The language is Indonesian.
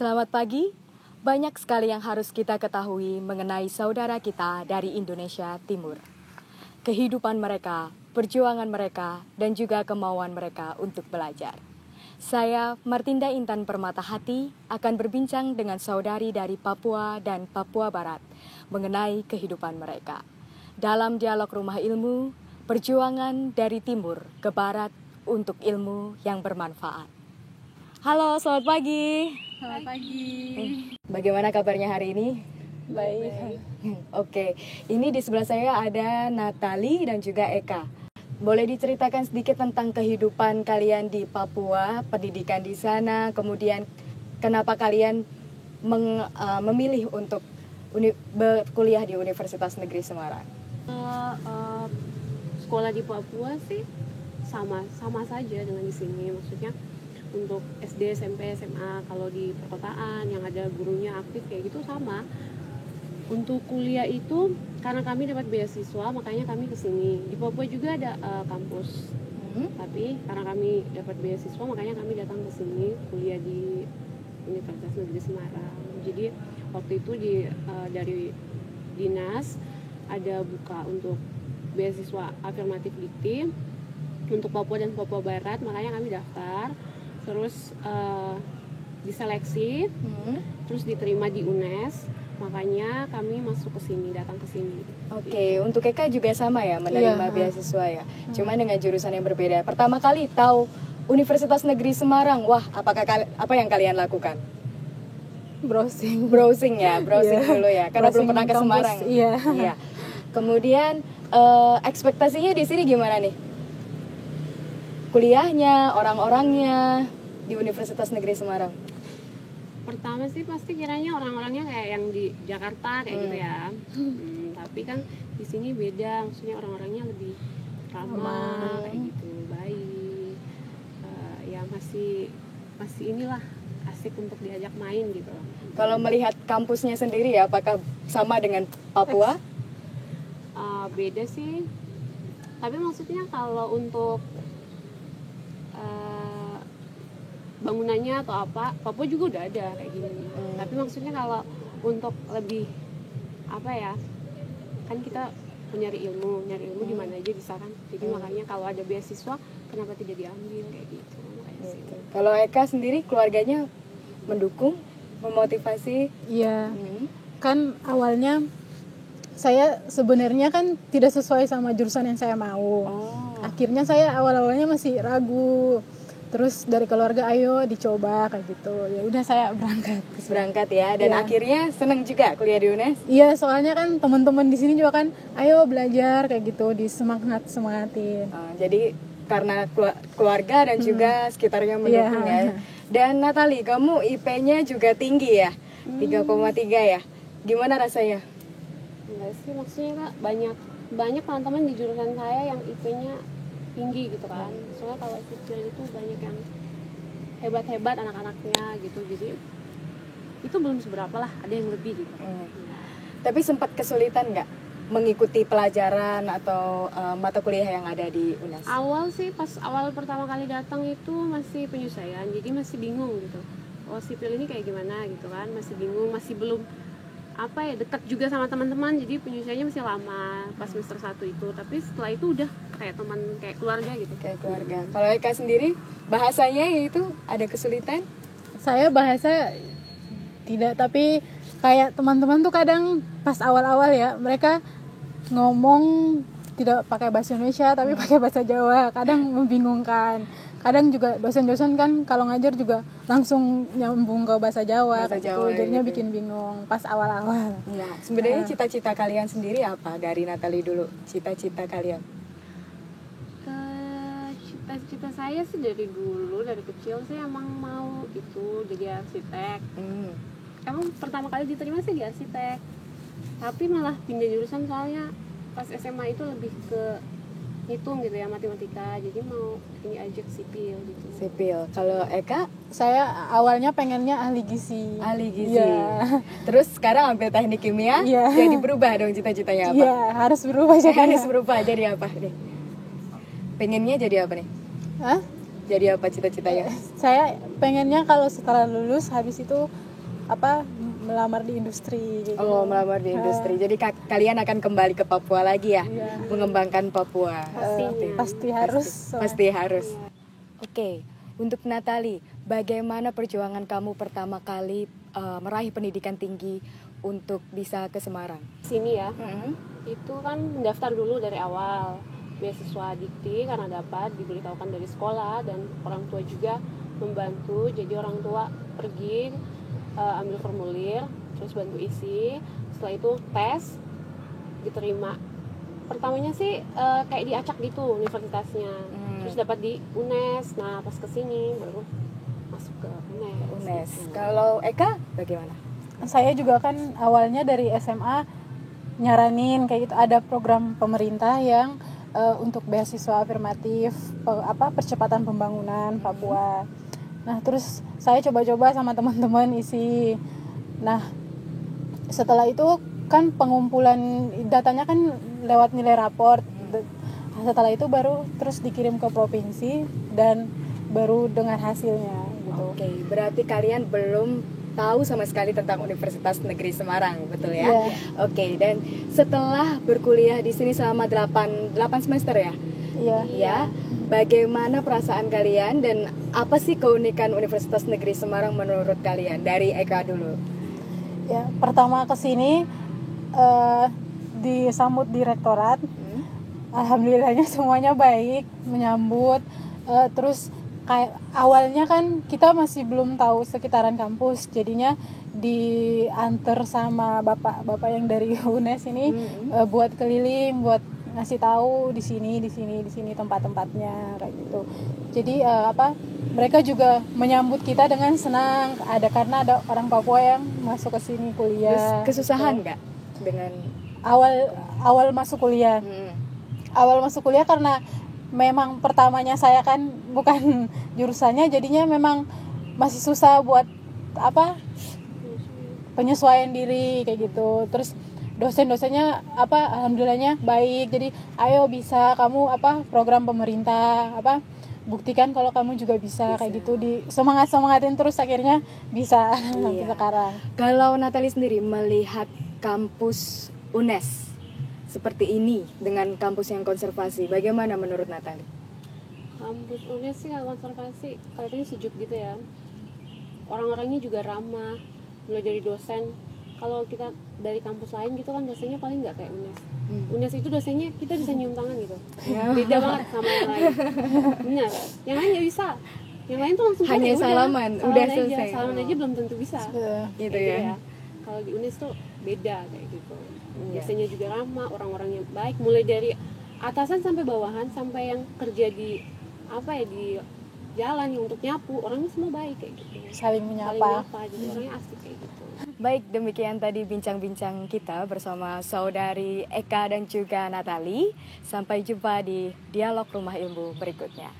Selamat pagi. Banyak sekali yang harus kita ketahui mengenai saudara kita dari Indonesia Timur. Kehidupan mereka, perjuangan mereka, dan juga kemauan mereka untuk belajar. Saya, Martinda Intan Permatahati, akan berbincang dengan saudari dari Papua dan Papua Barat mengenai kehidupan mereka. Dalam dialog Rumah Ilmu, perjuangan dari Timur ke Barat untuk ilmu yang bermanfaat. Halo, selamat pagi. Selamat pagi. Bagaimana kabarnya hari ini? Baik. Oke, ini di sebelah saya ada Natali dan juga Eka. Boleh diceritakan sedikit tentang kehidupan kalian di Papua, pendidikan di sana, kemudian kenapa kalian memilih untuk berkuliah di Universitas Negeri Semarang? Sekolah di Papua sih sama saja dengan di sini, maksudnya untuk SD, SMP, SMA, kalau di perkotaan yang ada gurunya aktif kayak gitu sama. Untuk kuliah itu karena kami dapat beasiswa, makanya kami kesini. Di Papua juga ada kampus, tapi karena kami dapat beasiswa, makanya kami datang ke sini kuliah di Universitas Negeri Semarang. Jadi waktu itu dari dinas ada buka untuk beasiswa afirmatif dikti untuk Papua dan Papua Barat, makanya kami daftar. Terus diseleksi, terus diterima di UNES, makanya kami masuk ke sini, datang ke sini. Oke, untuk Eka juga sama ya, menerima beasiswa ya, cuma dengan jurusan yang berbeda. Pertama kali tahu Universitas Negeri Semarang, wah, apa yang kalian lakukan? Browsing Dulu ya, karena belum pernah ke Semarang. Iya. Kemudian ekspektasinya di sini gimana nih? Kuliahnya, orang-orangnya di Universitas Negeri Semarang. Pertama sih pasti kiranya orang-orangnya kayak yang di Jakarta kayak gitu ya. Tapi kan di sini beda, maksudnya orang-orangnya lebih ramah kayak gitu, baik. Ya masih inilah asik untuk diajak main gitu. Kalau melihat kampusnya sendiri ya, apakah sama dengan Papua? Beda sih. Tapi maksudnya kalau untuk bangunannya atau apa, Papua juga udah ada kayak gini. Tapi maksudnya kalau untuk lebih apa ya, kan kita nyari ilmu di mana aja bisa kan. Jadi makanya kalau ada beasiswa, kenapa tidak diambil kayak gitu. Kalau Eka sendiri keluarganya mendukung, memotivasi? Iya. Kan awalnya saya sebenarnya kan tidak sesuai sama jurusan yang saya mau. Akhirnya saya awal-awalnya masih ragu. Terus dari keluarga ayo dicoba kayak gitu. Ya udah saya berangkat ya, dan akhirnya seneng juga kuliah di UNES. Iya, soalnya kan teman-teman di sini juga kan ayo belajar kayak gitu, disemangatin. Jadi karena keluarga dan juga sekitarnya mendukung ya. Dan Natali, kamu IP-nya juga tinggi ya, 3,3 ya. Gimana rasanya? Enggak sih, maksudnya Kak, banyak teman-teman di jurusan saya yang IP-nya tinggi gitu kan. Soalnya kalau sipil itu banyak yang hebat-hebat anak-anaknya gitu, jadi itu belum seberapa lah, ada yang lebih gitu. Tapi sempat kesulitan nggak mengikuti pelajaran atau mata kuliah yang ada di UNES? Awal sih, pas awal pertama kali datang itu masih penyesuaian, jadi masih bingung gitu. Oh, sipil ini kayak gimana gitu kan, masih bingung, masih belum dekat juga sama teman-teman, jadi penyesuaiannya masih lama pas semester 1 itu. Tapi setelah itu udah kayak teman, kayak keluarga gitu. Kayak keluarga. Kalau Eka sendiri bahasanya itu ada kesulitan? Saya bahasa tidak, tapi kayak teman-teman tuh kadang pas awal-awal ya mereka ngomong tidak pakai bahasa Indonesia tapi pakai bahasa Jawa, kadang membingungkan. Kadang juga dosen-dosen kan kalau ngajar juga langsung nyambung ke bahasa Jawa jadinya bikin bingung pas awal-awal. Ya, sebenarnya cita-cita kalian sendiri apa? Dari Natali dulu, cita-cita kalian. Cita-cita saya sih dari kecil sih emang mau itu jadi arsitek. Emang pertama kali diterima sih di arsitek, tapi malah pindah jurusan soalnya pas SMA itu lebih ke hitung gitu ya, matematika, jadi mau ini aja ke sipil gitu. Kalau Eka? Saya awalnya pengennya ahli gizi. Ya. Terus sekarang ambil teknik kimia, jadi berubah dong cita-citanya apa? Iya, harus berubah jadi apa nih? Pengennya jadi apa nih? Jadi apa cita-citanya? Saya pengennya kalau setelah lulus habis itu melamar di industri gitu. Oh, melamar di industri. Jadi kalian akan kembali ke Papua lagi ya? Iya. Mengembangkan Papua. Pasti harus. Pasti harus. Oke, untuk Natali, bagaimana perjuangan kamu pertama kali meraih pendidikan tinggi untuk bisa ke Semarang? Sini ya, itu kan daftar dulu dari awal beasiswa dikti karena dapat diberitahukan dari sekolah dan orang tua juga membantu. Jadi orang tua pergi ambil formulir, terus bantu isi. Setelah itu tes, diterima. Pertamanya sih kayak diacak gitu universitasnya, terus dapat di UNES. Nah pas kesini baru masuk ke UNES. Gitu. Kalau Eka bagaimana? Saya juga kan awalnya dari SMA nyaranin kayak gitu, ada program pemerintah yang untuk beasiswa afirmatif percepatan pembangunan Papua. Nah terus saya coba-coba sama teman-teman isi. Nah setelah itu kan pengumpulan datanya kan lewat nilai raport. Setelah itu baru terus dikirim ke provinsi dan baru dengar hasilnya gitu. Oke, berarti kalian belum tahu sama sekali tentang Universitas Negeri Semarang, betul ya? Iya. Oke, dan setelah berkuliah di sini selama 8 semester ya? Iya. Iya. Bagaimana perasaan kalian dan apa sih keunikan Universitas Negeri Semarang menurut kalian? Dari Eka dulu. Ya, pertama ke sini disambut direktorat. Alhamdulillahnya semuanya baik, menyambut. Terus kayak awalnya kan kita masih belum tahu sekitaran kampus, jadinya diantar sama bapak yang dari UNES ini buat keliling, buat ngasih tahu di sini tempat-tempatnya kayak gitu. Jadi mereka juga menyambut kita dengan senang, karena ada orang Papua yang masuk ke sini kuliah. Terus kesusahan nggak dengan awal masuk kuliah? Awal masuk kuliah karena memang pertamanya saya kan bukan jurusannya, jadinya memang masih susah buat penyesuaian diri kayak gitu. Terus dosen-dosennya alhamdulillahnya baik, jadi ayo bisa kamu program pemerintah buktikan kalau kamu juga bisa kayak gitu, di semangatin terus, akhirnya bisa sampai sekarang. Kalau Natali sendiri melihat kampus UNES seperti ini dengan kampus yang konservasi, bagaimana menurut Natali? Kampus UNES sih konservasi kelihatannya sejuk gitu ya, orang-orangnya juga ramah, mulai dari dosen. Kalau kita dari kampus lain gitu kan dosennya paling nggak kayak UNES. UNES itu dosennya kita bisa nyium tangan gitu, beda banget sama yang lain. Benar, yang lain nggak bisa, yang lain tuh langsung hanya salaman udah selesai. Salaman aja belum tentu bisa gitu ya. Kalau di UNES tuh beda kayak gitu. Biasanya juga ramah, orang-orangnya baik, mulai dari atasan sampai bawahan, sampai yang kerja di di jalan yang untuk nyapu, orangnya semua baik kayak gitu. Saling menyapa. Jadi orangnya asik kayak gitu. Baik, demikian tadi bincang-bincang kita bersama saudari Eka dan juga Natali. Sampai jumpa di dialog Rumah Ilmu berikutnya.